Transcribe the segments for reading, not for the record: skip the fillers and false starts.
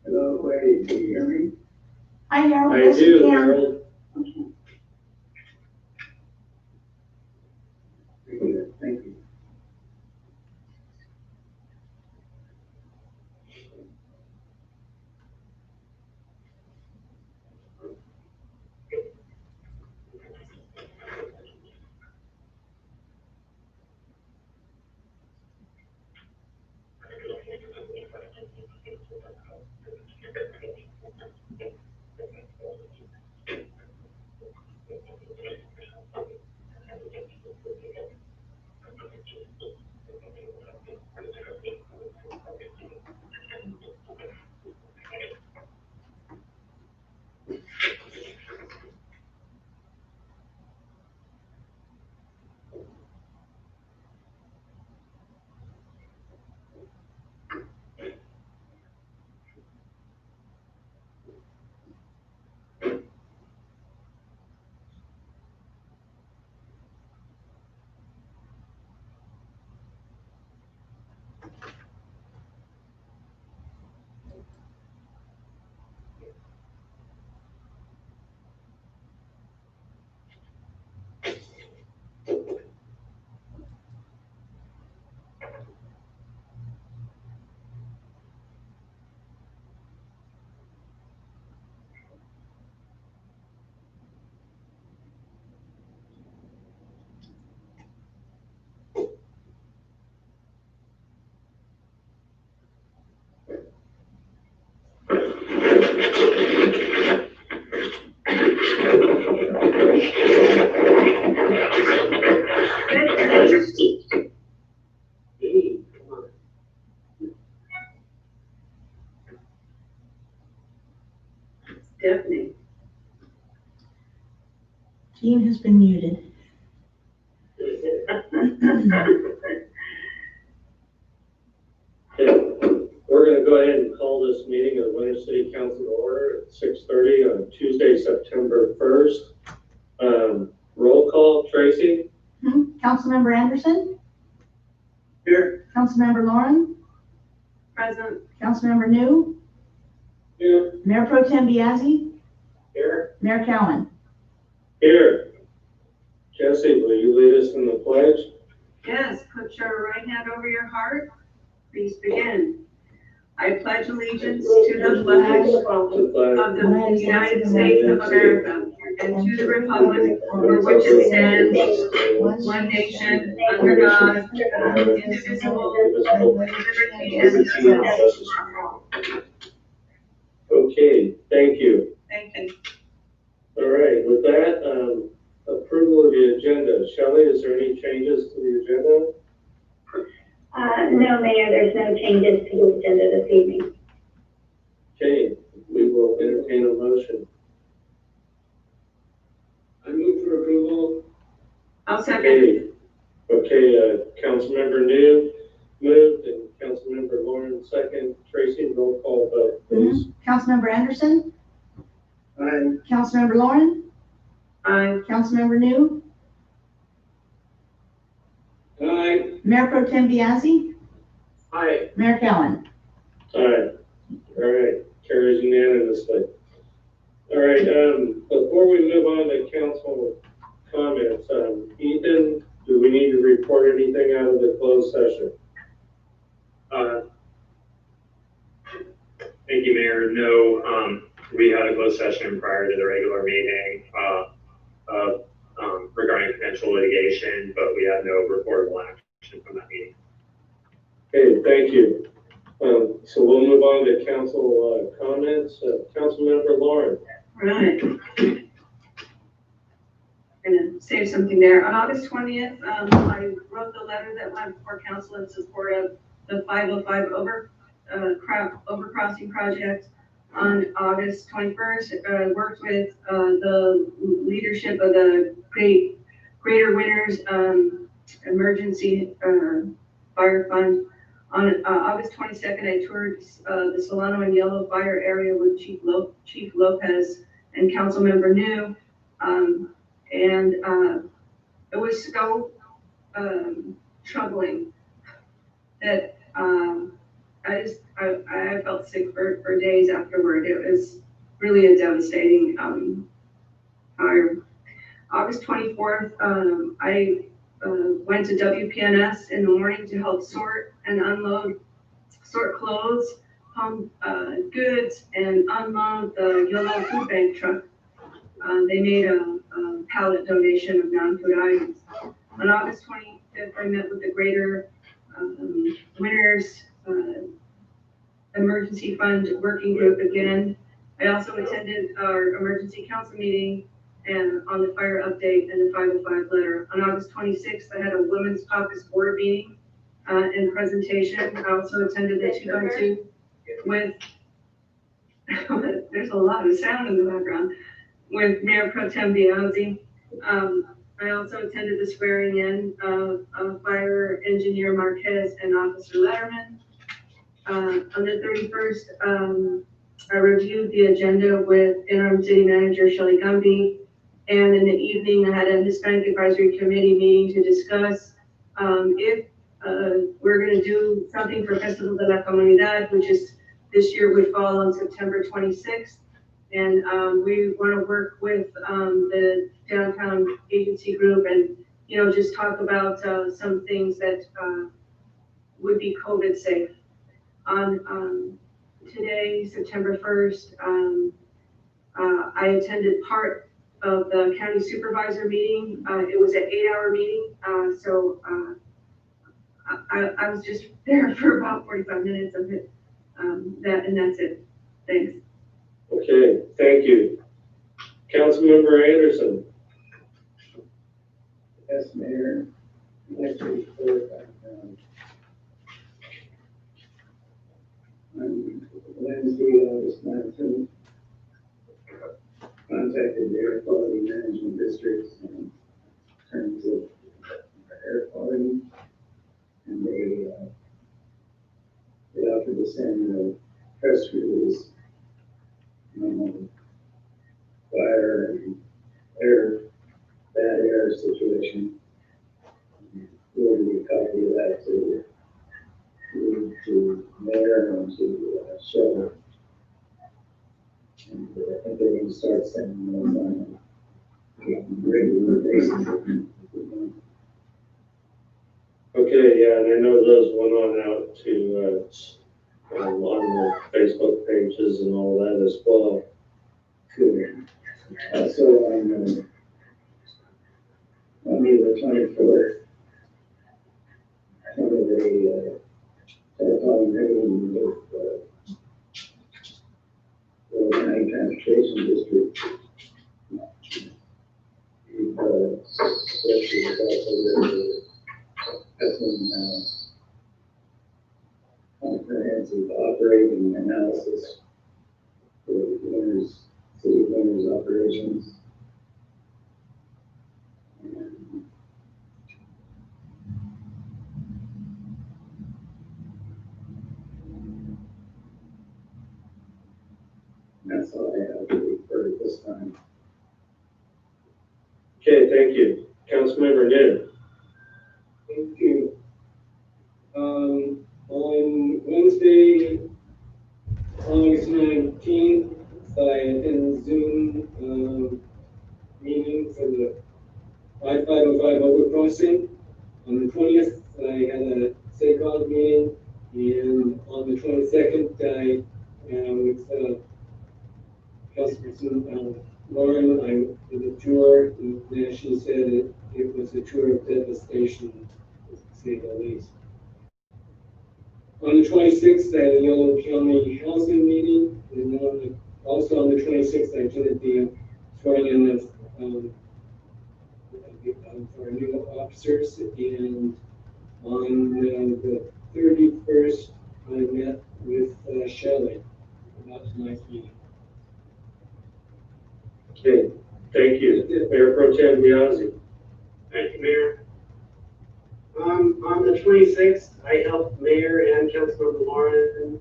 Hello, wait, do you hear me? Hi, Harold. I Yes, do, you can. Harold. Thank you. Stephanie. Jean has been muted. Okay, we're going to go ahead and call this meeting of the Winter City Council to order at 6:30 on Tuesday, September 1st. Roll call, Tracy? Councilmember Anderson? Here. Councilmember Lauren? Present. Councilmember New? Here. Mayor Pro Tem Biazzi? Here. Mayor Cowan? Here. Jesse, will you lead us in the pledge? Yes, put your right hand over your heart. Please begin. I pledge allegiance to the flag of the United States of America and to the republic for which it stands, one nation, under God, indivisible, with liberty and justice for all. Okay, thank you. Thank you. All right, with that, approval of the agenda. Shelley, is there any changes to the agenda? No, Mayor, there's no changes to the agenda this evening. Okay, we will entertain a motion. I move for approval. I'll second. Okay, Councilmember New moved and Councilmember Lauren second. Tracy, roll call vote, please. Councilmember Anderson? Aye. Councilmember Lauren? Aye. Councilmember New? Aye. Mayor Pro Tem Biazzi? Aye. Mayor Cowan? All right, carries unanimously. All right, before we move on to council comments, Ethan, do we need to report anything out of the closed session? Thank you, Mayor. No, we had a closed session prior to the regular meeting regarding potential litigation, but we had no reportable action from that meeting. Okay, thank you. So we'll move on to council comments. Councilmember Lauren. Right. Gonna save something there. On August 20th, I wrote the letter that went before council in support of the 505 overcrossing project. on August 21st, worked with the leadership of the Greater Winners Emergency Fire Fund. On August 22nd, I toured the Solano and Yellow Fire area with Chief Lopez and Councilmember New. And it was so troubling that I felt sick for days afterward. It was really a devastating fire. August 24th, I went to WPNS in the morning to help sort clothes, home goods, and unload the yellow food bank truck. They made a pallet donation of non-food items. On August 25th, I met with the Greater Winners Emergency Fund Working Group again. I also attended our emergency council meeting and on the fire update and the 505 letter. On August 26th, I had a women's caucus board meeting and presentation. I also attended the 2x2 with, there's a lot of sound in the background, with Mayor Pro Tem Biazzi. I also attended the swearing in of Fire Engineer Marquez and Officer Letterman. On the 31st, I reviewed the agenda with Interim City Manager Shelley Gumby. And in the evening, I had a Hispanic Advisory Committee meeting to discuss if we're going to do something for Festival de la Comunidad, which is this year would fall on September 26th. And we want to work with the downtown agency group and, you know, just talk about some things that would be COVID safe. On today, September 1st, I attended part of the county supervisor meeting. It was an 8-hour meeting, so I was just there for about 45 minutes of it. And that's it. Thanks. Okay, thank you. Councilmember Anderson. Yes, Mayor. I'd like to report back on Wednesday, August 19th, contacted the Air Quality Management District in terms of air quality, and they offered to send a press release on fire and bad air situation. We'll be a copy of that to mayor and to Shelley. And I think they're going to start sending those on a regular basis. Okay, yeah, and I know those went on out to on the Facebook pages and all that as well. Good. Also on Monday the 24th, one of the telephone meeting with the County Transportation District. Comprehensive operating analysis for city winners operations. And that's all I have to report at this time. Okay, thank you. Councilmember New. Thank you. On Wednesday, August 19th, I attended Zoom meeting for the I-505 overcrossing. On the 20th, I had a SACOG meeting, and on the 22nd, I with Councilperson Lauren, I did a tour, and she said it was a tour of devastation, to say the least. On the 26th, I had a Yellow County housing meeting, and also on the 26th, I attended the swearing in of for new officers, and on the 31st, I met with Shelley tonight's meeting. Okay, thank you. Mayor Pro Tem Biazzi. Thank you, Mayor. On the 26th, I helped Mayor and Councilmember Lauren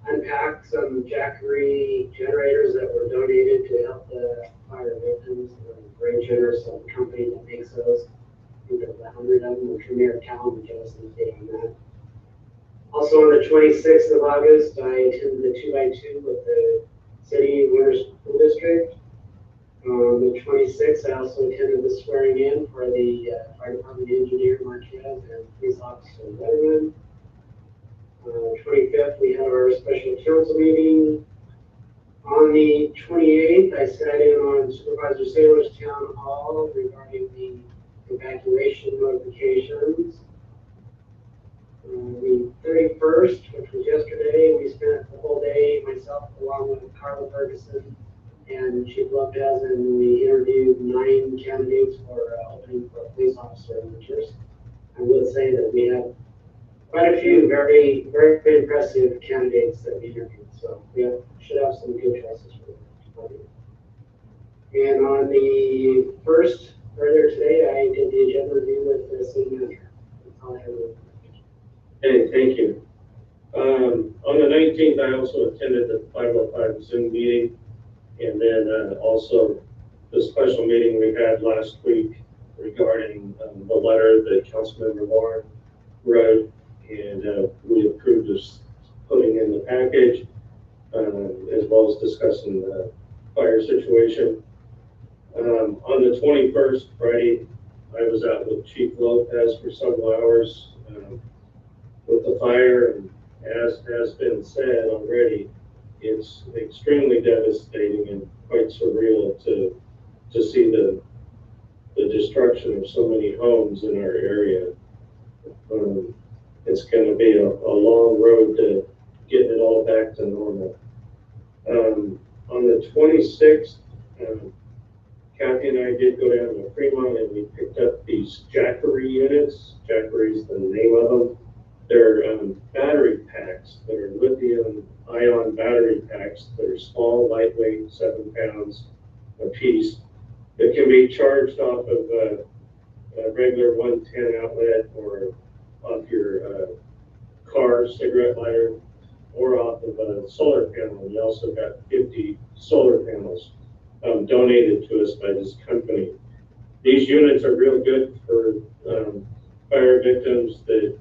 unpack some Jackery generators that were donated to help the fire victims. Very generous of the company that makes those. I think there's 100 of them, which Mayor Callan gave us an update on that. Also on the 26th of August, I attended the 2x2 with the City Winter School District. On the 26th, I also attended the swearing in for the fire department engineer Marquez and police officer Letterman. 25th, we had our special council meeting. On the 28th, I sat in on Supervisor Saylor's town hall regarding the evacuation notifications. The 31st, which was yesterday, we spent the whole day, myself along with Carla Ferguson and Chief Lopez, and we interviewed 9 candidates for opening for police officer managers. I would say that we have quite a few very, very impressive candidates that we interviewed, so we should have some good choices for them. And on the 1st, earlier today, I did the agenda review with the city manager. That's all I have. Hey, thank you. On the 19th, I also attended the 505 Zoom meeting, and then also the special meeting we had last week regarding the letter that Councilmember Lauren wrote, and we approved this putting in the package, as well as discussing the fire situation. On the 21st, Friday, I was out with Chief Lopez for several hours with the fire, and as has been said already, it's extremely devastating and quite surreal to see the destruction of so many homes in our area. It's going to be a long road to getting it all back to normal. On the 26th, Kathy and I did go down to Fremont and we picked up these Jackery units. Jackery is the name of them. They're battery packs that are lithium-ion battery packs that are small, lightweight, 7 pounds a piece, that can be charged off of a regular 110 outlet or off your car cigarette lighter or off of a solar panel. We also got 50 solar panels donated to us by this company. These units are real good for fire victims that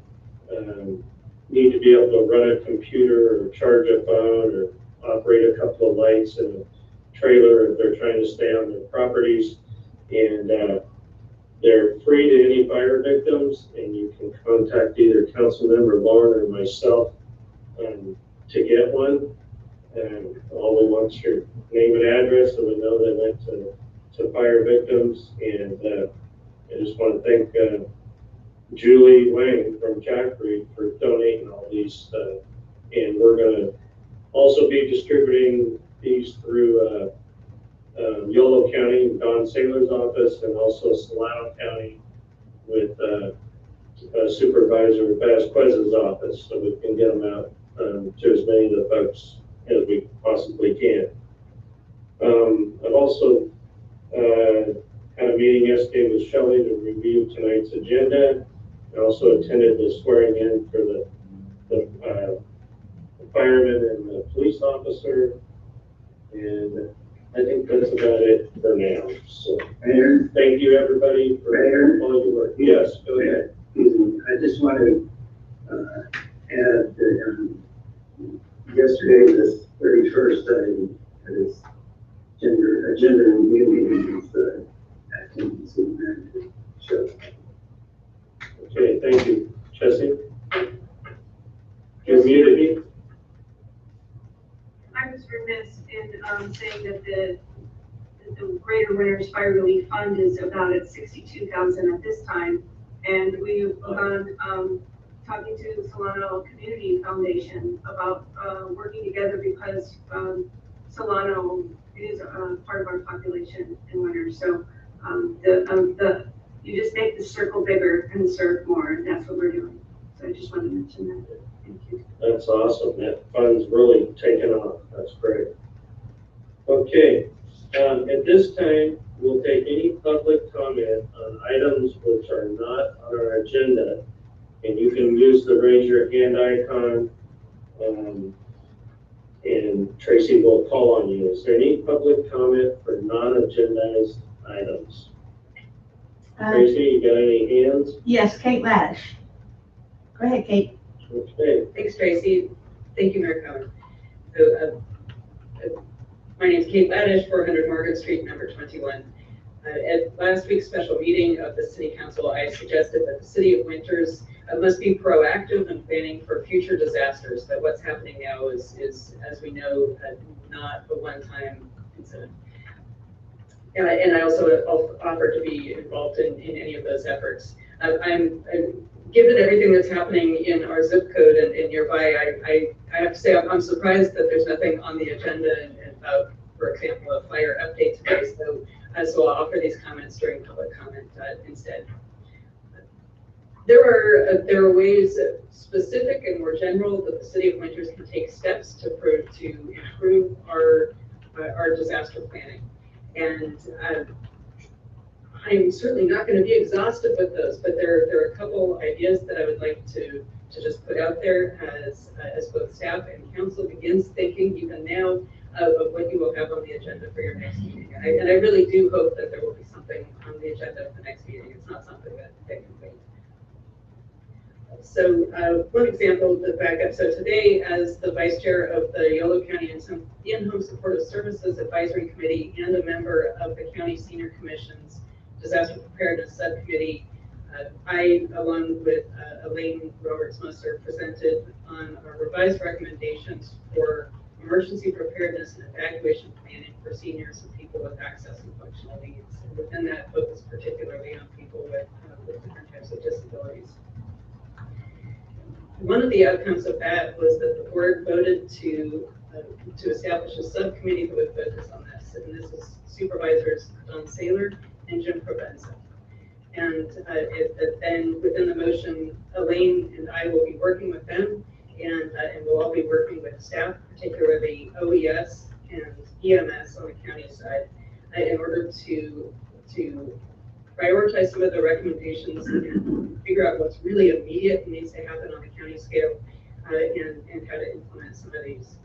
need to be able to run a computer or charge a phone or operate a couple of lights in a trailer if they're trying to stay on their properties. And they're free to any fire victims, and you can contact either Councilmember Lauren or myself to get one. And all we want is your name and address, so we know they went to fire victims. And I just want to thank Julie Wang from Jackery for donating all these. And we're going to also be distributing these through Yolo County, Don Saylor's office, and also Solano County with Supervisor Vasquez's office, so we can get them out to as many of the folks as we possibly can. I've also had a meeting yesterday with Shelley to review tonight's agenda. I also attended the swearing in for the fireman and the police officer, and I think that's about it for now. So, Mayor, thank you everybody for all your work. Yes, go ahead. I just want to add that yesterday, the 31st, I had this gender review meeting with the acting city manager. So, Okay, thank you. Jesse? You're muted. I was remiss in saying that the Greater Winters Fire Relief Fund is about at $62,000 at this time, and we've gone talking to Solano Community Foundation about working together because Solano is part of our population in Winters. So you just make the circle bigger and serve more, and that's what we're doing. So I just wanted to mention that That's awesome. That fund's really taken off. That's great. Okay, at this time, we'll take any public comment on items which are not on our agenda. And you can use the raise your hand icon, and Tracy will call on you. Is there any public comment for non-agendized items? Tracy, you got any hands? Yes, Kate Ladish. Go ahead, Kate. Okay. Thanks, Tracy. Thank you, Mayor Cohen. So, my name is Kate Ladish, 400 Margaret Street, number 21. At last week's special meeting of the City Council, I suggested that the City of Winters must be proactive in planning for future disasters. That what's happening now is as we know, not a one-time incident. And I also offered to be involved in any of those efforts. Given everything that's happening in our zip code and nearby, I have to say I'm surprised that there's nothing on the agenda about, for example, a fire update today. So I'll offer these comments during public comment instead. There are ways, specific and more general, that the City of Winters can take steps to improve our disaster planning. And I'm certainly not going to be exhaustive with those, but there are a couple ideas that I would like to just put out there as both staff and council begins thinking even now of what you will have on the agenda for your next meeting. And I really do hope that there will be something on the agenda for the next meeting. It's not something that can wait. So one example to back up. So today, as the vice chair of the Yolo County In-Home Supportive Services Advisory Committee and a member of the County Senior Commission's Disaster Preparedness Subcommittee, I, along with Elaine Roberts-Musser, presented on our revised recommendations for emergency preparedness and evacuation planning for seniors and people with access and functional needs. And within that, focus particularly on people with different types of disabilities. One of the outcomes of that was that the board voted to establish a subcommittee that would focus on this. And this is Supervisors Don Saylor and Jim Provenza. And then within the motion, Elaine and I will be working with them, and we'll all be working with staff, particularly OES and EMS on the county side, in order to prioritize some of the recommendations and figure out what's really immediate and needs to happen on the county scale, and how to implement some of these.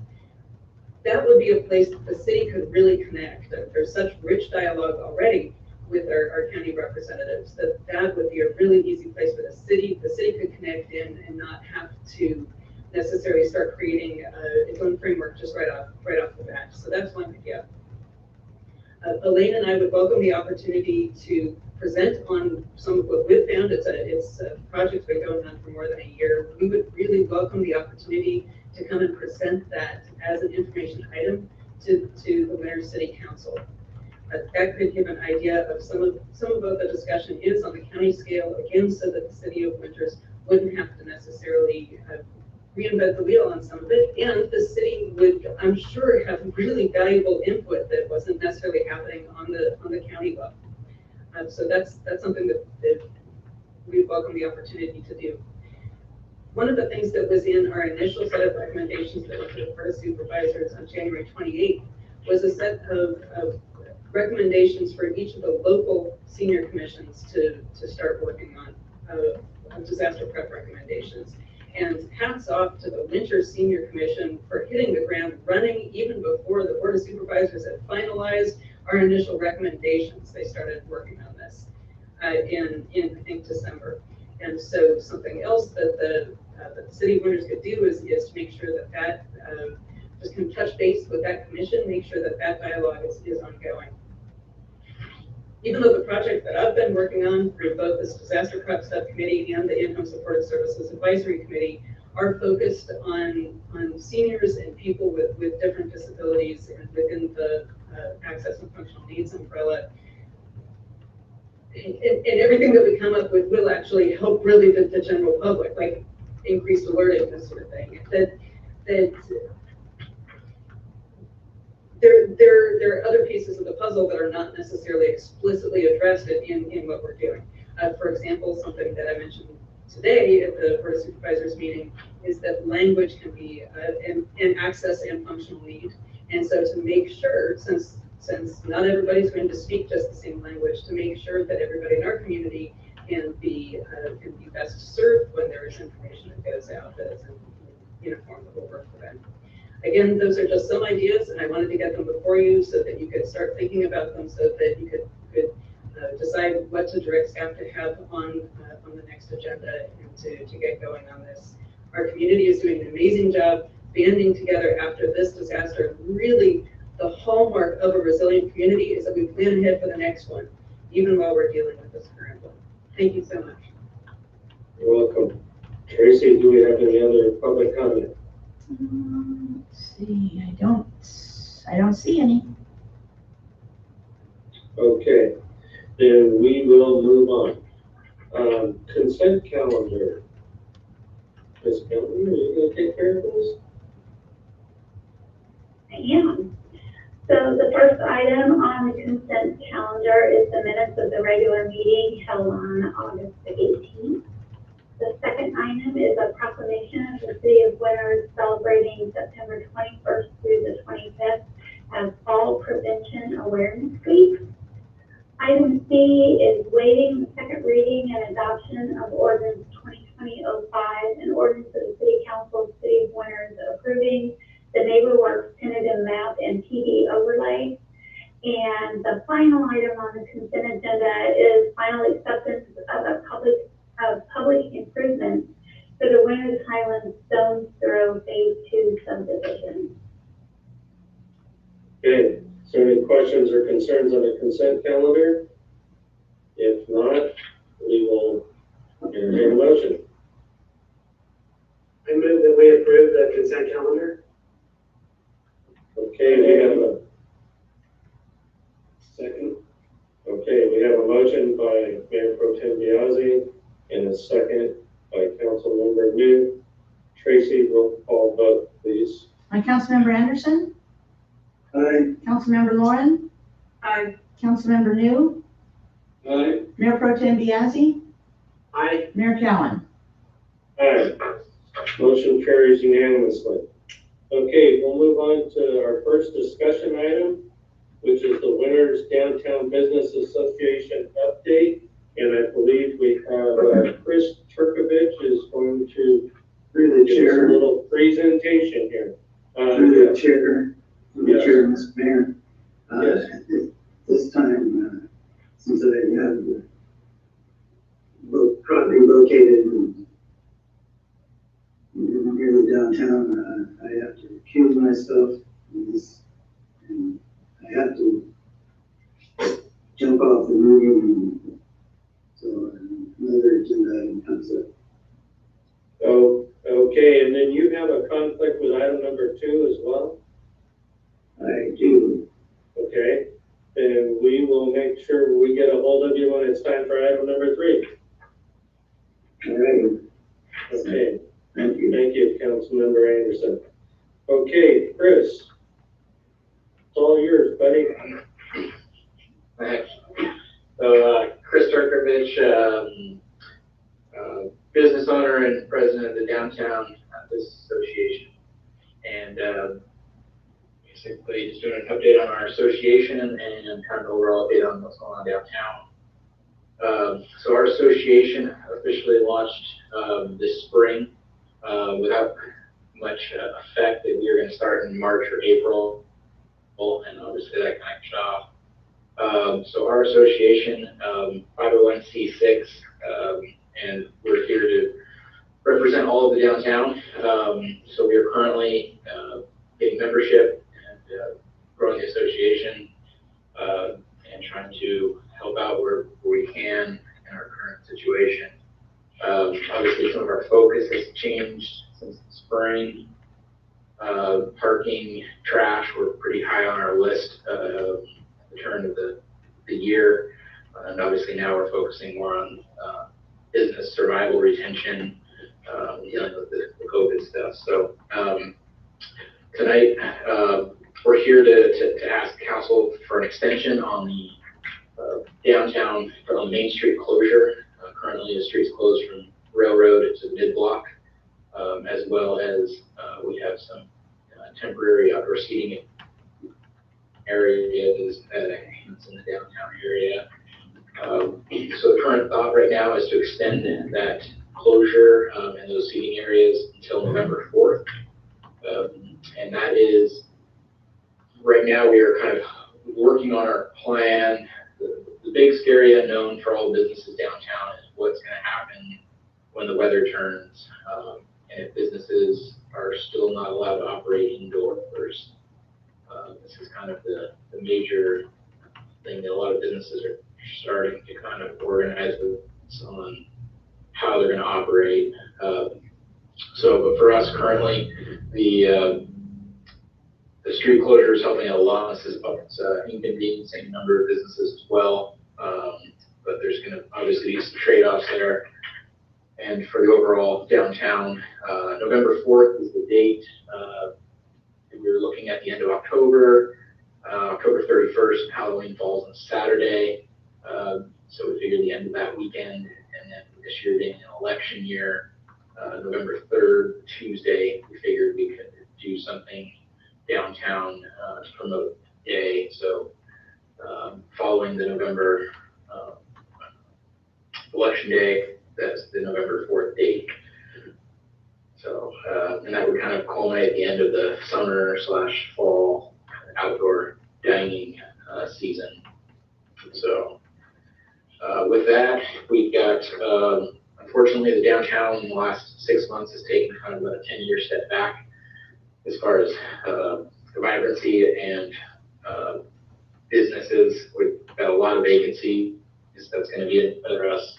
That would be a place that the city could really connect. There's such rich dialogue already with our county representatives that would be a really easy place for the city. The city could connect in and not have to necessarily start creating its own framework just right off the bat. So that's one idea. Elaine and I would welcome the opportunity to present on some of what we've found. It's a project that's been going on for more than a year. We would really welcome the opportunity to come and present that as an information item to the Winters City Council. That could give an idea of some of what the discussion is on the county scale, again, so that the City of Winters wouldn't have to necessarily reinvent the wheel on some of it, and the city would, I'm sure, have really valuable input that wasn't necessarily happening on the county level. So that's something that we welcome the opportunity to do. One of the things that was in our initial set of recommendations that went to the Board of Supervisors on January 28th was a set of recommendations for each of the local senior commissions to start working on disaster prep recommendations. And hats off to the Winters Senior Commission for hitting the ground running even before the Board of Supervisors had finalized our initial recommendations. They started working on this in I think December. And so something else that the City of Winters could do is to make sure that just kind of touch base with that commission, make sure that dialogue is ongoing. Even though the project that I've been working on through both this Disaster Prep Subcommittee and the In-Home Supportive Services Advisory Committee are focused on seniors and people with different disabilities and within the access and functional needs umbrella. And everything that we come up with will actually help really the general public, like increased alerting, this sort of thing. There are other pieces of the puzzle that are not necessarily explicitly addressed in what we're doing. For example, something that I mentioned today at the Board of Supervisors meeting is that language can be an access and functional need. And so to make sure, since not everybody's going to speak just the same language, to make sure that everybody in our community can be best served when there is information that goes out that is in a form that will work for them. Again, those are just some ideas, and I wanted to get them before you so that you could start thinking about them, so that you could decide what to direct staff to have on the next agenda and to get going on this. Our community is doing an amazing job banding together after this disaster. Really, the hallmark of a resilient community is that we plan ahead for the next one, even while we're dealing with this current one. Thank you so much. You're welcome. Tracy, do we have any other public comment? Let's see, I don't see any. Okay, then we will move on. Consent calendar. Ms. Calendar, are you gonna take care of this? I am. So the first item on the consent calendar is the minutes of the regular meeting held on August the 18th. The second item is a proclamation of the City of Winters celebrating September 21st through the 25th as Fall Prevention Awareness Week. Item C is waiving the second reading and adoption of ordinance 2020-05, an ordinance of the City Council of the City of Winters approving the NeighborWorks tentative map and PD overlay. And the final item on the consent agenda is final acceptance of public improvements for the Winters Highlands Stones Throw Phase 2 subdivision. Okay, is there any questions or concerns on the consent calendar? If not, we will entertain a motion. I move that we approve the consent calendar. Okay, we have a Second. Okay, we have a motion by Mayor Pro Tem Biazzi and a second by Councilmember New. Tracy, roll call vote, please. My Councilmember Anderson, Aye. Councilmember Lauren, Aye. Councilmember New, Aye. Mayor Pro Tem Biazzi, Aye. Mayor Cowan. Aye. Motion carries unanimously. Okay, we'll move on to our first discussion item, which is the Winters Downtown Business Association update. And I believe we have Chris Turkovich is going to Through the give us a chair, little presentation here. through the chair, Yes. Mr. Mayor. Yes. At this time, since I have both property located near downtown, I have to recuse myself and I have to jump off the meeting. So another agenda item comes up. Oh, okay, and then you have a conflict with item number 2 as well? I do. Okay, and we will make sure we get a hold of you when it's time for item number 3. All right. Okay, Thank you. thank you, Councilmember Anderson. Okay, Chris, it's all yours, buddy. Thanks. So, Chris Turkovich, business owner and president of the Downtown Business Association. And basically just doing an update on our association and kind of an overall update on what's going on downtown. So our association officially launched this spring without much effect. That we were going to start in March or April, and obviously that kind of kicked off. So our association, 501c6, and we're here to represent all of the downtown. So we are currently getting membership and growing the association and trying to help out where we can in our current situation. Obviously, some of our focus has changed since the spring. Parking, trash were pretty high on our list at the turn of the year. And obviously now we're focusing more on business survival, retention, dealing with the COVID stuff. So tonight we're here to ask council for an extension on the downtown from Main Street closure. Currently the street's closed from railroad to the mid-block, as well as we have some temporary outdoor seating areas in the downtown area. So the current thought right now is to extend that closure and those seating areas until November 4th. And that is, right now we are kind of working on our plan. The big scary unknown for all businesses downtown is what's going to happen when the weather turns, and if businesses are still not allowed to operate indoors. This is kind of the major thing that a lot of businesses are starting to kind of organize on how they're going to operate. But for us currently, the street closure is helping out a lot. It's inconveniencing a number of businesses as well. But there's going to obviously be some trade-offs there. And for the overall downtown, November 4th is the date. We were looking at the end of October. October 31st, Halloween falls on Saturday. So we figured the end of that weekend. And then this year being an election year, November 3rd, Tuesday, we figured we could do something downtown to promote the day. So following the November election day, that's the November 4th date. So, and that would kind of culminate at the end of the summer/fall outdoor dining season. So with that, we've got, unfortunately, the downtown in the last 6 months has taken kind of a 10-year step back as far as the vibrancy and businesses. We've got a lot of vacancy. That's going to be for us,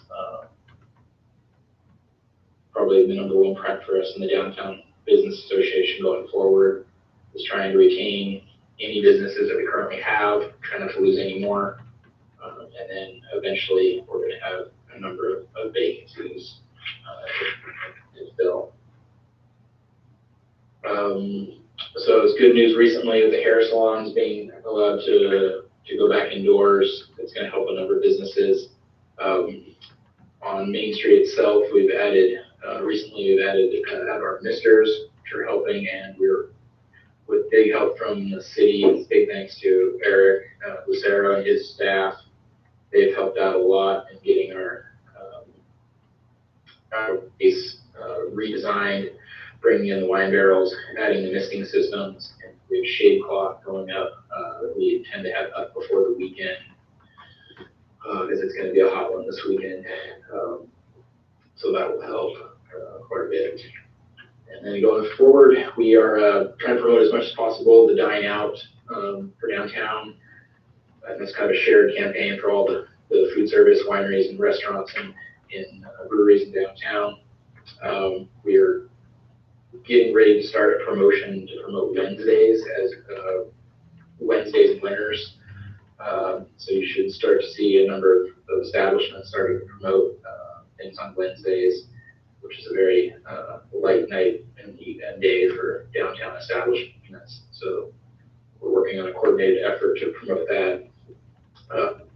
probably the number one priority for us in the Downtown Business Association going forward is trying to retain any businesses that we currently have, try not to lose any more. And then eventually we're going to have a number of vacancies to fill. So it's good news recently with the hair salons being allowed to go back indoors. It's going to help a number of businesses. On Main Street itself, we've added, recently we've added our misters, which are helping, and we're with big help from the city. Big thanks to Eric Lucero and his staff. They've helped out a lot in getting our base redesigned, bringing in the wine barrels, adding the misting systems, and we have shade cloth going up that we intend to have up before the weekend, because it's going to be a hot one this weekend. So that will help quite a bit. And then going forward, we are trying to promote as much as possible the dine out for downtown. And that's kind of a shared campaign for all the food service, wineries, and restaurants in breweries in downtown. We are getting ready to start a promotion to promote Wednesdays as Wednesdays and winners. So you should start to see a number of establishments starting to promote things on Wednesdays, which is a very light night and day for downtown establishments. So we're working on a coordinated effort to promote that.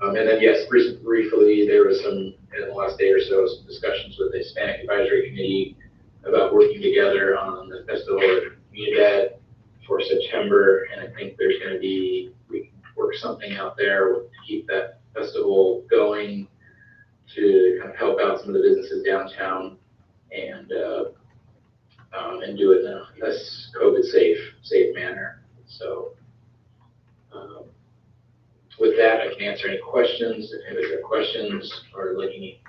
And then, yes, briefly, there was some, in the last day or so, some discussions with the Hispanic Advisory Committee about working together on the Festival of Comunidad for September. And I think there's going to be, we can work something out there to keep that festival going, to kind of help out some of the businesses downtown and do it in a less COVID safe manner. So with that, I can answer any questions. If anybody's got questions or like any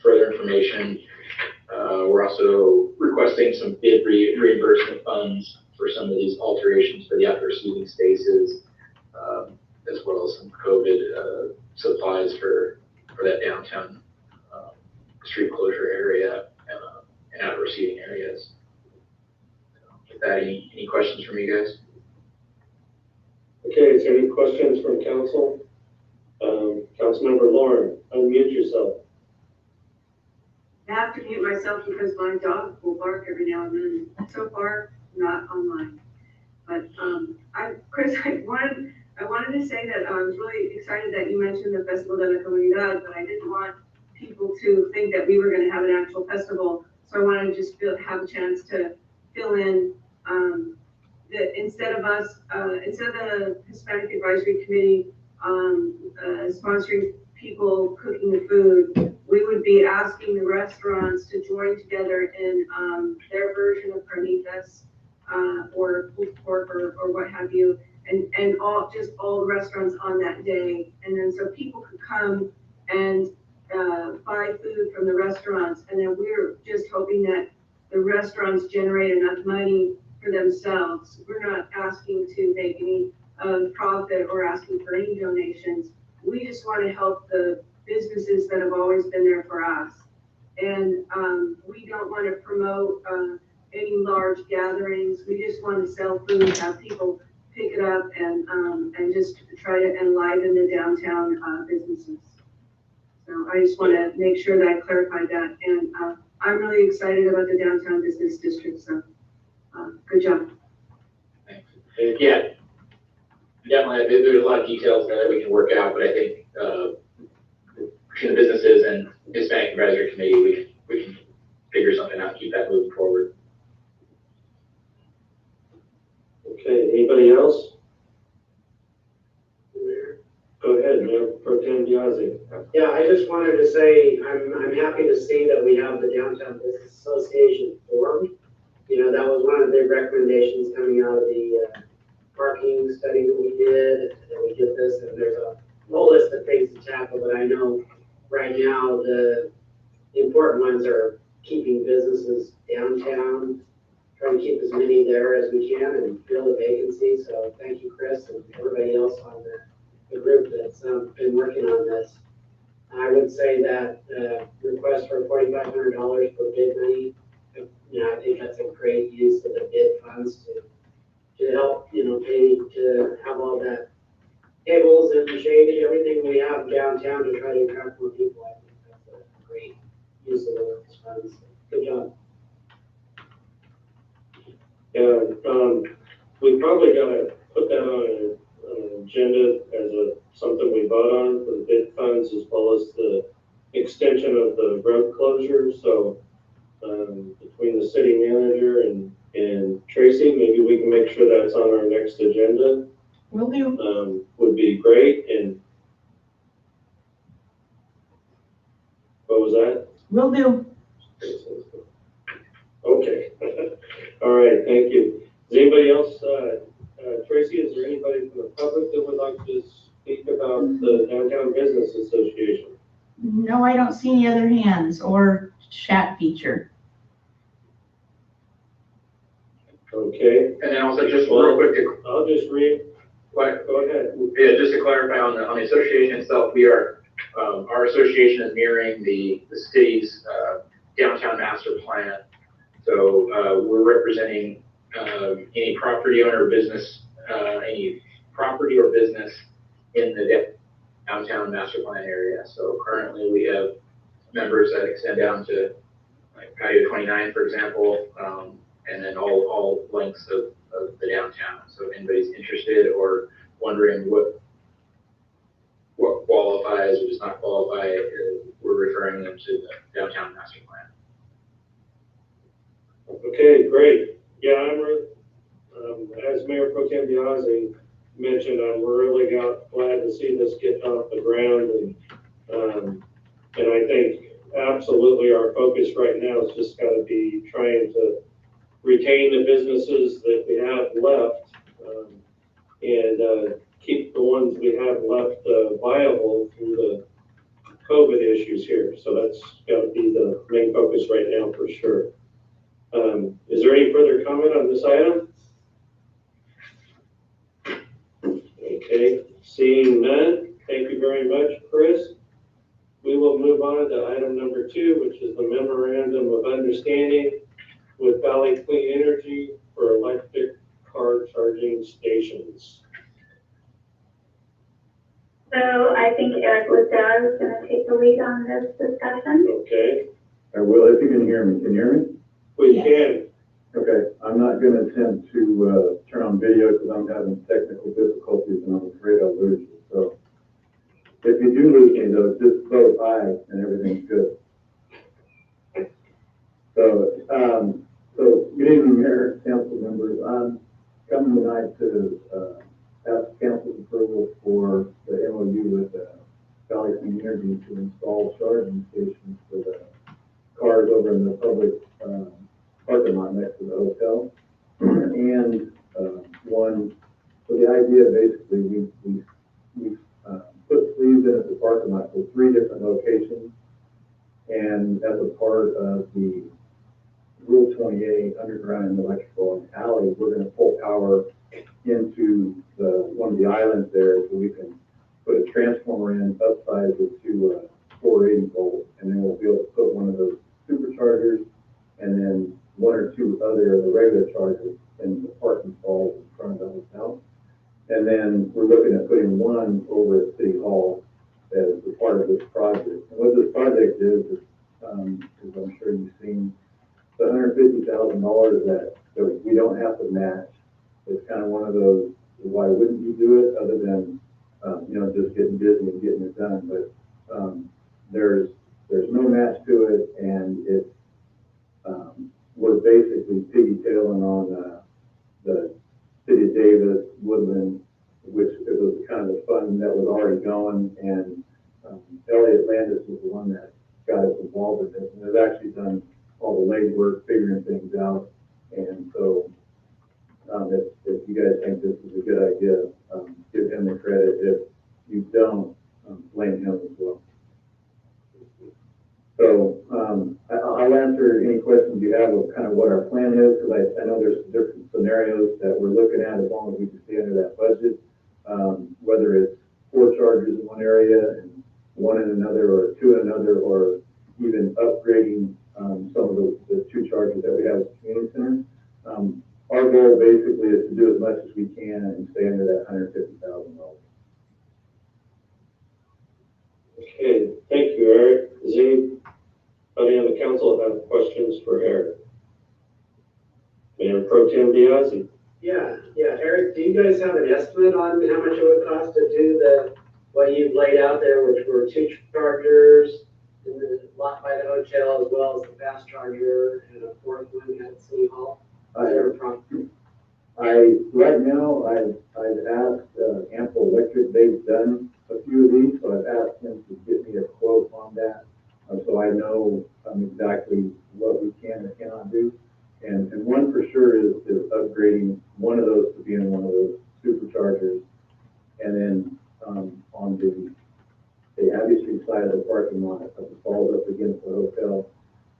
further information, we're also requesting some bid reimbursement funds for some of these alterations for the outdoor seating spaces, as well as some COVID supplies for that downtown street closure area and outdoor seating areas. With that, any questions from you guys? Okay, is there any questions from council? Councilmember Lauren, unmute yourself. I have to mute myself because my dog will bark every now and then. So far, not online. But Chris, I wanted to say that I was really excited that you mentioned the Festival de la Comunidad, but I didn't want people to think that we were gonna have an actual festival. So I wanted to just have a chance to fill in, that instead of the Hispanic Advisory Committee, sponsoring people cooking the food, we would be asking the restaurants to join together in, their version of carnitas, or pulled pork or what have you, and all the restaurants on that day. And then so people could come and buy food from the restaurants, and then we're just hoping that the restaurants generate enough money for themselves. We're not asking to make any profit or asking for any donations. We just want to help the businesses that have always been there for us. And we don't want to promote any large gatherings. We just want to sell food, have people pick it up, and just try to enliven the downtown businesses. So I just want to make sure that I clarified that. And I'm really excited about the downtown business district. So good job. Thanks. Yeah, definitely. There's a lot of details there that we can work out, but I think between the businesses and Hispanic Advisory Committee, we can figure something out and keep that moving forward. Okay, anybody else? Go ahead, Mayor Pro Tem Biasi. Yeah, I just wanted to say, I'm happy to see that we have the Downtown Business Association formed. You know, that was one of the big recommendations coming out of the parking study that we did, that we did this, and there's a whole list of things to tackle, but I know right now the important ones are keeping businesses downtown, trying to keep as many there as we can and fill the vacancy. So thank you, Chris, and everybody else on the group that's been working on this. I would say that request for $4,500 for bid money, you know, I think that's a great use of the bid funds to help, you know, pay to have all that tables and shade and everything we have downtown to try to attract more people. I think that's a great use of those funds. Good job. Yeah, we probably gotta put that on an agenda as something we vote on for the bid funds, as well as the extension of the road closure. So between the city manager and Tracy, maybe we can make sure that's on our next agenda. Will do. Would be great. And what was that? Will do. Okay. All right, thank you. Is anybody else, Tracy, is there anybody from the public that would like to speak about the Downtown Business Association? No, I don't see any other hands or chat feature. Okay. And then also just real quick, I'll just read. what, Go ahead. yeah, just to clarify on the association itself, we are, our association is mirroring the city's downtown master plan. So we're representing any property owner or business, any property or business in the downtown master plan area. So currently we have members that extend down to like patio 29, for example, and then all lengths of the downtown. So if anybody's interested or wondering what qualifies or does not qualify, we're referring them to the downtown master plan. Okay, great. Yeah, as Mayor Pro Tem Biasi mentioned, we're really glad to see this get off the ground, and I think absolutely our focus right now has just got to be trying to retain the businesses that we have left, and keep the ones we have left viable through the COVID issues here. So that's got to be the main focus right now for sure. Is there any further comment on this item? Okay, seeing none, thank you very much, Chris. We will move on to item number 2, which is the memorandum of understanding with Valley Clean Energy for electric car charging stations. So I think Eric Liddell is going to take the lead on this discussion. Okay, I will, if you can hear me. Can you hear me? we Yes. can. Okay, I'm not going to attempt to turn on video because I'm having technical difficulties and I'm afraid I'll lose you. So if you do lose me though, just vote aye and everything's good. So good evening, Mayor, council members. I'm coming tonight to ask council's approval for the MOU with Valley Clean Energy to install charging stations for the cars over in the public parking lot next to the hotel. And one, so the idea basically, we put sleeves in at the parking lot for 3 different locations. And as a part of the Rule 28 underground and electrical alley, we're going to pull power into one of the islands there so we can put a transformer in, upsize it to 480 volts, and then we'll be able to put one of those superchargers and then 1 or 2 other of the regular chargers in the parking stalls in front of the hotel. And then we're looking at putting one over at City Hall as a part of this project. And what this project is as I'm sure you've seen, the $150,000 that we don't have to match. It's kind of one of those, why wouldn't you do it other than, just getting busy and getting it done. But there's no match to it, and it's, we're basically pigtailing on the City of Davis, Woodland, which it was kind of the fund that was already going, and Elliott Landis was the one that got us involved in it, and has actually done all the legwork, figuring things out. And so if you guys think this is a good idea, give him the credit. If you don't, blame him as well. So I'll answer any questions you have of kind of what our plan is, because I know there's different scenarios that we're looking at as long as we can stay under that budget, whether it's 4 chargers in one area and 1 in another, or 2 in another, or even upgrading some of the 2 chargers that we have at the community center. Our goal basically is to do as much as we can and stay under that $150,000. Okay, thank you, Eric. Does anybody on the council have questions for Eric? Mayor Pro Tem Biasi. Yeah, Eric, do you guys have an estimate on how much it would cost to do what you've laid out there, which were 2 chargers in the lot by the hotel, as well as the fast charger and a 4th one at City Hall? Right now, I've asked Ample Electric, they've done a few of these, so I've asked them to give me a quote on that, so I know exactly what we can and cannot do. And one for sure is upgrading one of those to be in one of those superchargers. And then on the Abbey Street side of the parking lot, of the falls up against the hotel,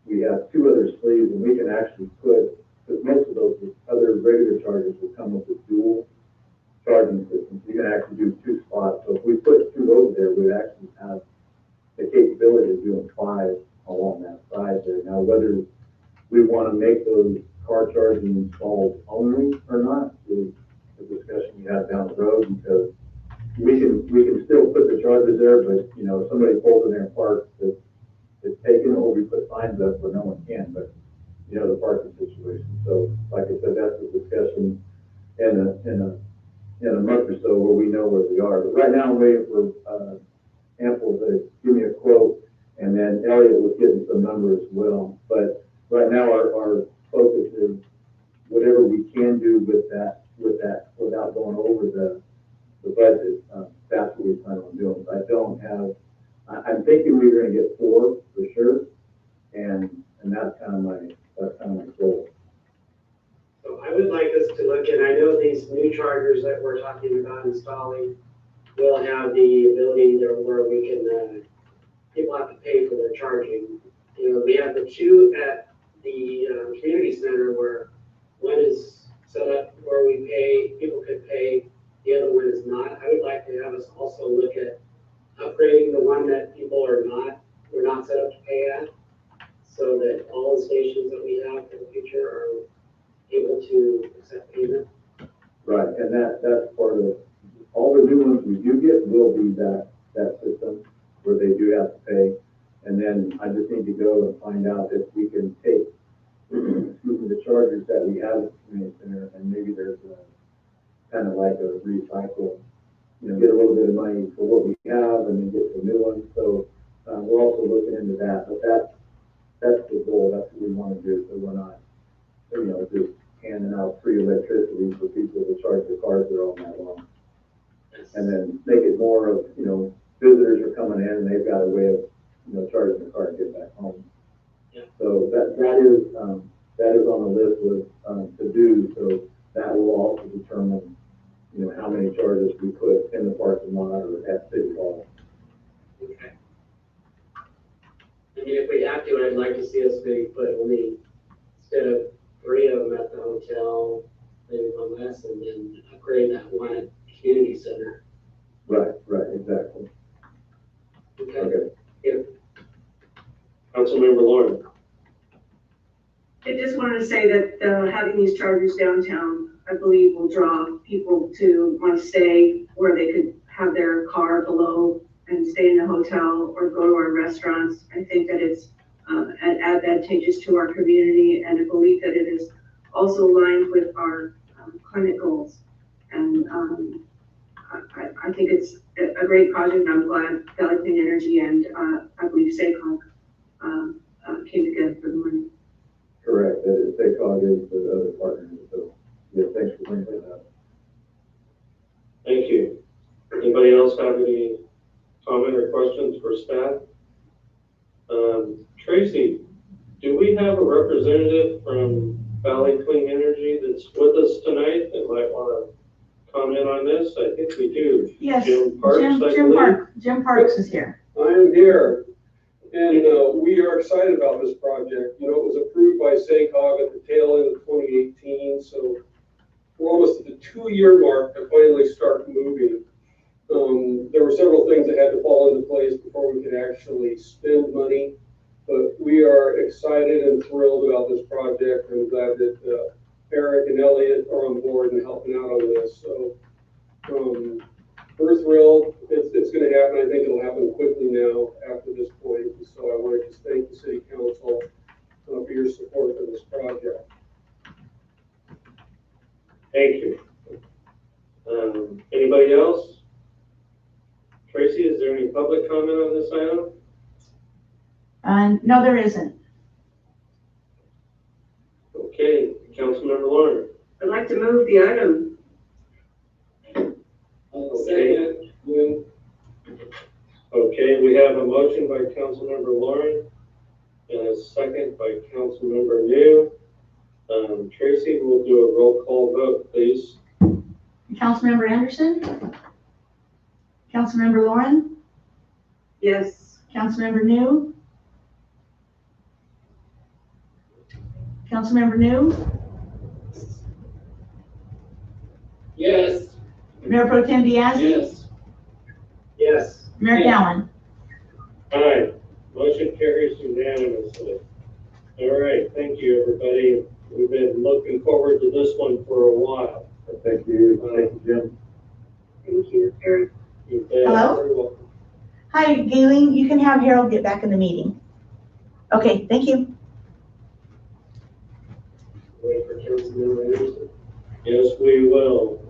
we have 2 other sleeves, and we can actually put, because most of those other regular chargers will come with a dual charging system. So you can actually do 2 spots. So if we put 2 over there, we'd actually have the capability of doing 5 along that side there. Now, whether we want to make those car charging stalls only or not is a discussion we have down the road, because we can still put the chargers there, but if somebody pulls in there and parks, it's taken, or we put signs up where no one can, but the parking situation. So like I said, that's a discussion in a month or so where we know where we are. But right now I'm waiting for Ample to give me a quote, and then Elliott was getting some numbers as well. But right now our focus is whatever we can do with that without going over the budget. That's what we plan on doing. I'm thinking we're going to get 4 for sure, and that's kind of my goal. So I would like us to look at, I know these new chargers that we're talking about installing will have the ability there where we can, people have to pay for their charging. We have the 2 at the community center where one is set up where we pay, people could pay, the other one is not. I would like to have us also look at upgrading the one that we're not set up to pay at, so that all the stations that we have in the future are able to accept payment. Right, and that's part of all the new ones we do get will be that system where they do have to pay. And then I just need to go and find out if we can take the chargers that we have at the community center, and maybe there's kind of like a recycle, get a little bit of money for what we have and then get some new ones. So we're also looking into that. But that's the goal, that's what we want to do, so we're not, just handing out free electricity for people to charge their cars there all night long. And then make it more of, visitors are coming in and they've got a way of, charging the car to get back home. Yeah. So that is on the list of to do, so that will also determine, how many chargers we put in the parking lot or at City Hall. Okay. I mean, if we have to, I'd like to see us maybe put only, instead of 3 of them at the hotel, maybe one less, and then upgrade that one at the community center. Right, exactly. Okay. Councilmember Lauren. I just wanted to say that having these chargers downtown, I believe will draw people to want to stay where they could have their car below and stay in the hotel or go to our restaurants. I think that it's advantageous to our community, and I believe that it is also aligned with our climate goals. And I think it's a great project. I'm glad Valley Clean Energy and I believe SACOG came together for the money. Correct, that is, SACOG is the other partner, so, yeah, thanks for bringing that up. Thank you. Anybody else have any comment or questions for staff? Tracy, do we have a representative from Valley Clean Energy that's with us tonight that might want to comment on this? I think we do. Yes, Jim Parks, I believe. Jim Parks is here. I am here, and we are excited about this project. It was approved by SACOG at the tail end of 2018, so we're almost at the 2-year mark to finally start moving. There were several things that had to fall into place before we could actually spend money, but we are excited and thrilled about this project. I'm glad that Eric and Elliot are on board and helping out on this. So we're thrilled. It's going to happen. I think it'll happen quickly now after this point. So I wanted to thank the City Council for your support for this project. Thank you. Anybody else? Tracy, is there any public comment on this item? No, there isn't. Okay, Councilmember Lauren. I'd like to move the item. Okay. Okay, we have a motion by Councilmember Lauren and a second by Councilmember New. Tracy, we'll do a roll call vote, please. Councilmember Anderson? Councilmember Lauren? Yes. Councilmember New? Councilmember New? Yes. Mayor Pro Tem Biazzi? Yes. Mayor Cowan? Aye, motion carries unanimously. All right, thank you, everybody. We've been looking forward to this one for a while. Thank you, Jim. Thank you, Eric. Hello? Very welcome. Hi, Gayleen, you can have Harold get back in the meeting. Okay, thank you. Wait for Councilmember Anderson. Yes, we will.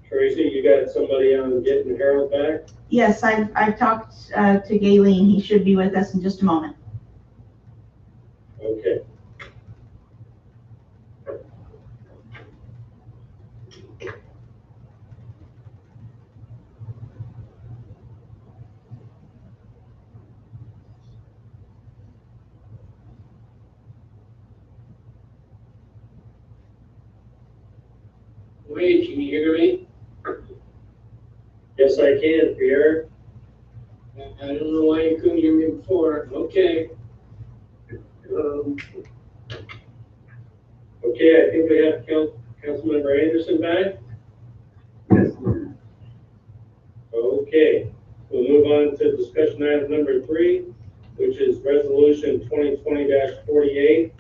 Tracy, you got somebody on getting Harold back? Yes, I've talked to Gayleen. He should be with us in just a moment. Okay. Wade, can you hear me? Yes, I can, Pierre. I don't know why you couldn't hear me before. Okay. Okay, I think we have Councilmember Anderson back. Yes. Okay, we'll move on to discussion item number 3, which is resolution 2020-48.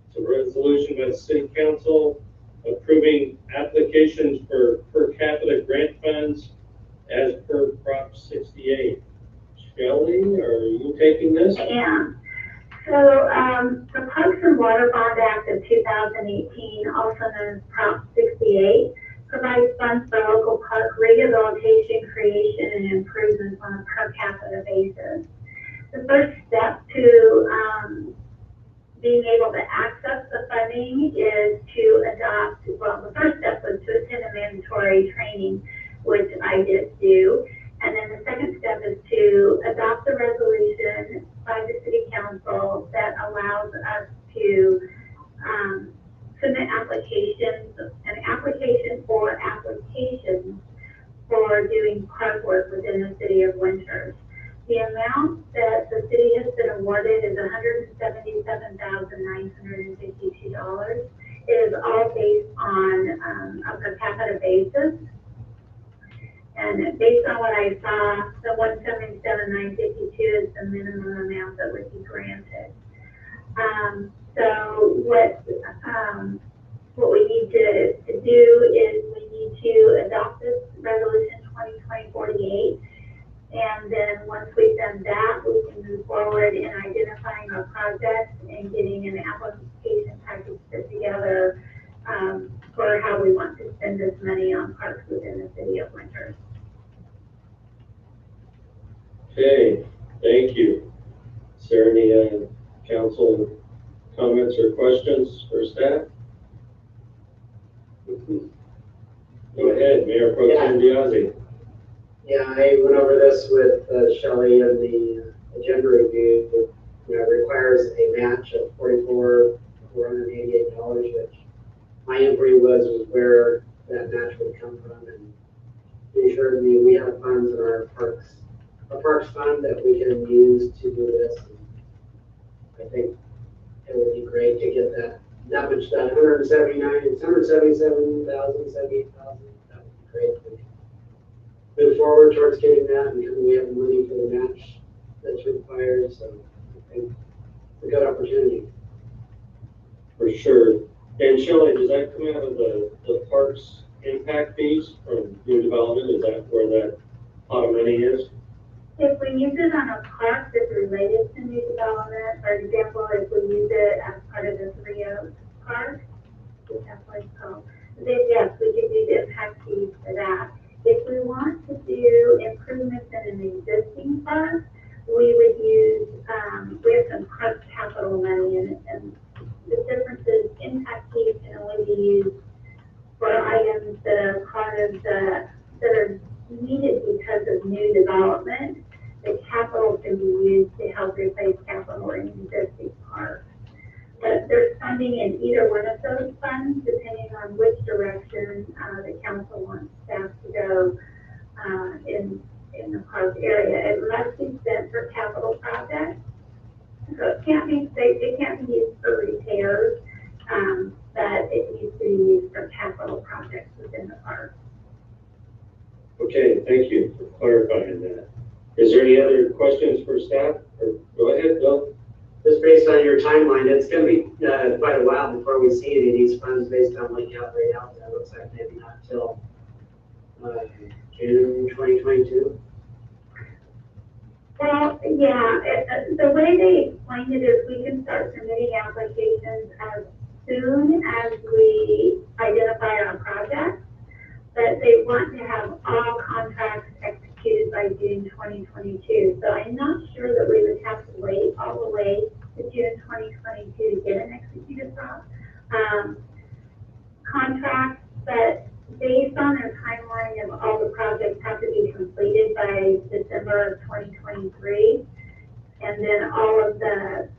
It's a resolution by the City Council approving applications for per capita grant funds as per Prop 68. Shelley, are you taking this? Yeah. So, the Parks and Water Bond Act of 2018, also known as Prop 68, provides funds for local park rehabilitation, creation, and improvements on a per capita basis. The first step to being able to access the funding is to adopt, well, the first step was to attend a mandatory training, which I did do. And then the second step is to adopt the resolution by the city council that allows us to submit applications, an application or applications for doing park work within the city of Winters. The amount that the city has been awarded is $177,952. It is all based on a per capita basis. And based on what I saw, the $177,952 is the minimum amount that would be granted. So what we need to do is we need to adopt this resolution 2020-48. And then once we've done that, we can move forward in identifying our projects and getting an application package put together for how we want to spend this money on parks within the city of Winters. Okay, thank you. Is there any council comments or questions for staff? Go ahead, Mayor Pro Tem Biasi. Yeah, I went over this with Shelley in the agenda review. It requires a match of $44,488, which my inquiry was where that match would come from, and he assured me we have funds in our parks fund that we can use to do this. And I think it would be great to get that much done. 177,000, 78,000. That would be great. Move forward towards getting that, and we have the money for the match that's required, so I think it's a good opportunity. For sure. And Shelley, does that come out of the parks impact fees from new development? Is that where that pot of money is? If we use it on a park that's related to new development, for example, if we use it as part of the 3 Oaks Park, which that's what it's called, then yes, we could use impact fees for that. If we want to do improvements in an existing park, we would use, we have some park capital money, and the difference is impact fees can only be used for items that are part of that are needed because of new development. The capital can be used to help replace capital in existing parks. But there's funding in either one of those funds, depending on which direction the council wants staff to go in the park area. It must be spent for capital projects, so it can't be used for repairs, but it needs to be used for capital projects within the park. Okay, thank you for clarifying that. Is there any other questions for staff? Or go ahead, Bill. Just based on your timeline, it's going to be quite a while before we see any of these funds based on what you have laid out there. It looks like maybe not until June 2022. Well, yeah, the way they explained it is we can start submitting applications as soon as we identify our project, but they want to have all contracts executed by June 2022. So I'm not sure that we would have to wait all the way to June 2022 to get an executed contract, but based on their timeline of all the projects have to be completed by December of 2023, and then all of the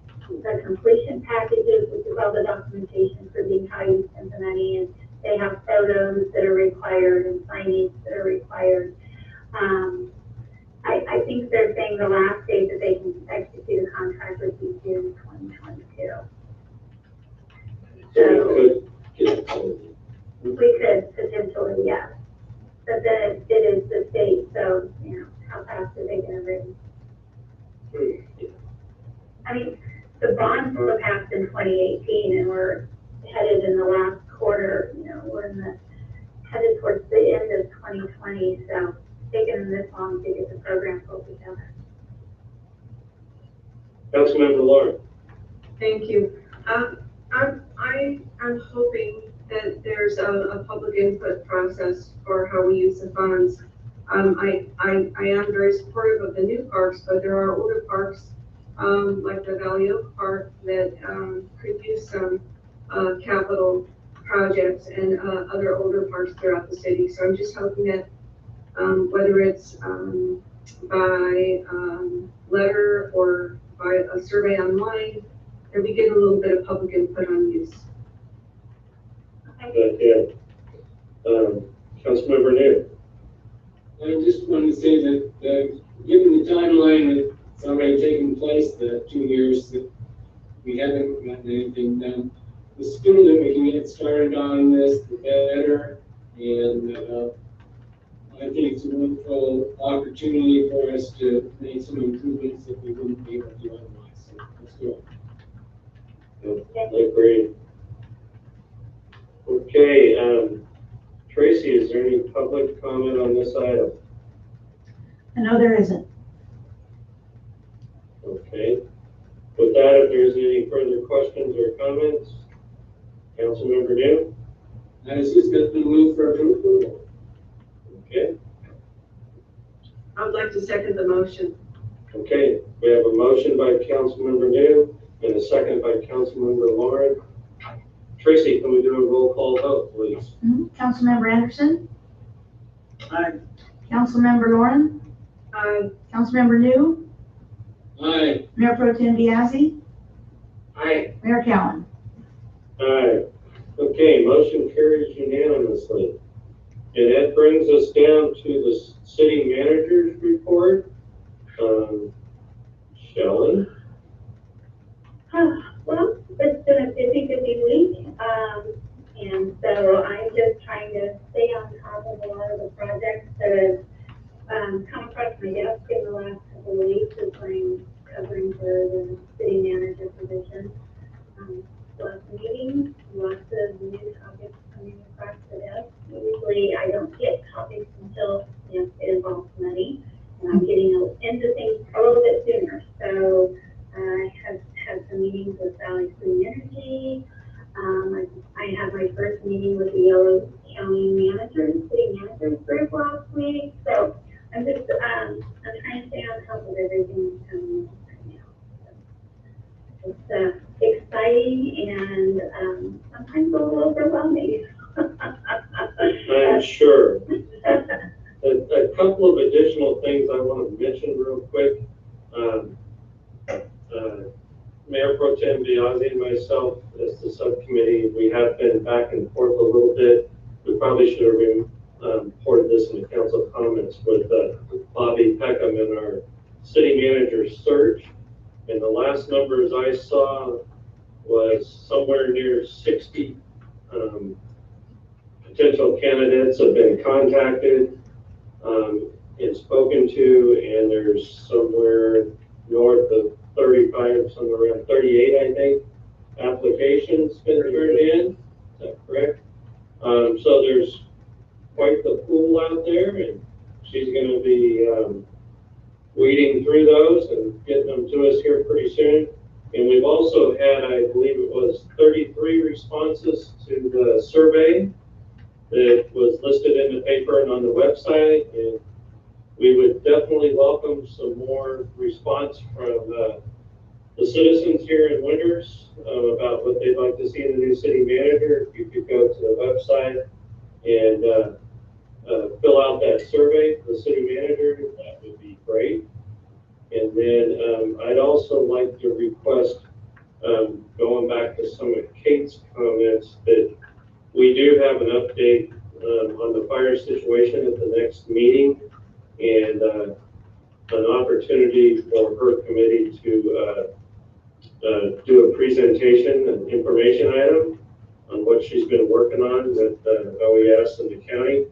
completion packages, which is all the documentation for being how you spend the money, and they have photos that are required and signage that are required. I think they're saying the last date that they can execute a contract would be June 2022. So we could potentially, yes. But then it is the state, so, how fast are they gonna move? I mean, the bonds were passed in 2018 and we're headed in the last quarter, we're headed towards the end of 2020, so it's taken them this long to get the program pulled together. Councilmember Lauren. Thank you. I'm hoping that there's a public input process for how we use the funds. I am very supportive of the new parks, but there are older parks like the Value Park that, could use some, capital projects and, other older parks throughout the city. So I'm just hoping that, whether it's, by, letter or by a survey online, that we get a little bit of public input on use. But, yeah. Councilmember New. I just wanted to say that, given the timeline that's already taken place, the 2 years that we haven't gotten anything done, the sooner that we can get started on this, the better. And I think it's a wonderful opportunity for us to make some improvements that we wouldn't be able to do otherwise. So let's do it. I agree. Okay, Tracy, is there any public comment on this item? No, there isn't. Okay. With that, if there's any further questions or comments, Councilmember New? I was just going to move for approval. Okay. I would like to second the motion. Okay, we have a motion by Councilmember New and a second by Councilmember Lauren. Tracy, can we do a roll call vote, please? Councilmember Anderson? Aye. Councilmember Lauren? Councilmember New? Aye. Mayor Pro Tem Biazzi? Aye. Mayor Cowan? Aye. Okay, motion carries unanimously. And that brings us down to the city manager's report. Shelley? Well, it's been a busy week, and so I'm just trying to stay on top of a lot of the projects that have come across my desk in the last couple of weeks as I'm covering for the city manager position. Lots of meetings, lots of new topics coming across the desk. Usually I don't get topics until it involves money, and I'm getting into things a little bit sooner. So I have had some meetings with Valley Clean Energy. I had my first meeting with the Yellow County city managers group last week. So I'm just, I'm trying to stay on top of everything that's coming right now. So it's exciting and sometimes a little overwhelming. I'm sure. A couple of additional things I want to mention real quick. Mayor Pro Tem Biazzi and myself, as the subcommittee, we have been back and forth a little bit. We probably should have reported this in the council comments with Bobby Peckham in our city manager search. And the last numbers I saw was somewhere near 60 potential candidates have been contacted and spoken to, and there's somewhere north of 35, somewhere around 38, I think, applications been turned in. Is that correct? So there's quite the pool out there, and she's going to be weeding through those and getting them to us here pretty soon. And we've also had, I believe it was 33 responses to the survey that was listed in the paper and on the website. And we would definitely welcome some more response from the citizens here in Winters about what they'd like to see in the new city manager. If you could go to the website and fill out that survey for the city manager, that would be great. And then I'd also like to request, going back to some of Kate's comments, that we do have an update on the fire situation at the next meeting, and an opportunity for her committee to do a presentation, an information item on what she's been working on with OES and the county.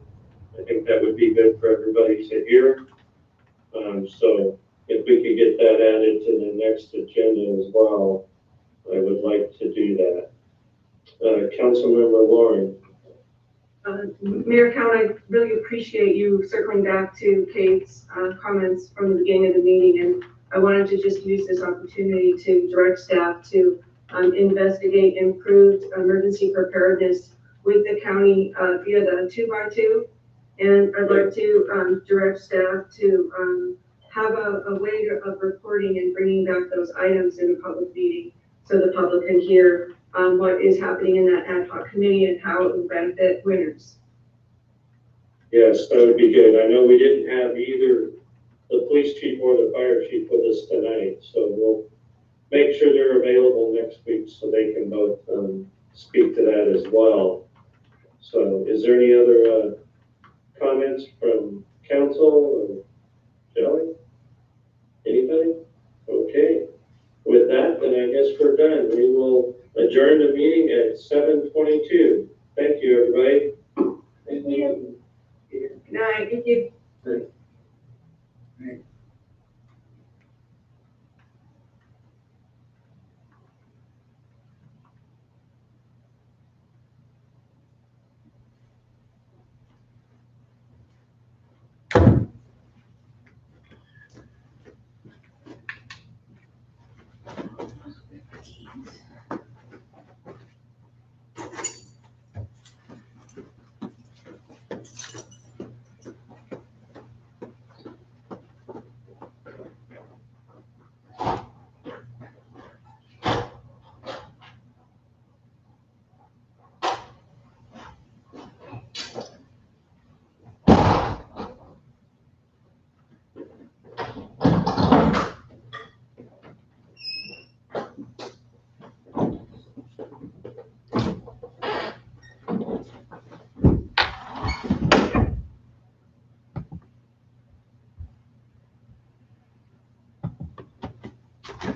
I think that would be good for everybody to hear. So if we could get that added to the next agenda as well, I would like to do that. Councilmember Lauren. Mayor Cowan, I really appreciate you circling back to Kate's comments from the beginning of the meeting, and I wanted to just use this opportunity to direct staff to investigate improved emergency preparedness with the county via the 2x2, and I'd like to direct staff to have a way of reporting and bringing back those items in a public meeting so the public can hear what is happening in that ad hoc committee and how it will benefit winners. Yes, that would be good. I know we didn't have either the police chief or the fire chief with us tonight, so we'll make sure they're available next week so they can both speak to that as well. So is there any other comments from council or Shelley? Anybody? Okay. With that, then I guess we're done. We will adjourn the meeting at 7:22. Thank you, everybody. Thank you. Good night. Thank you. Right.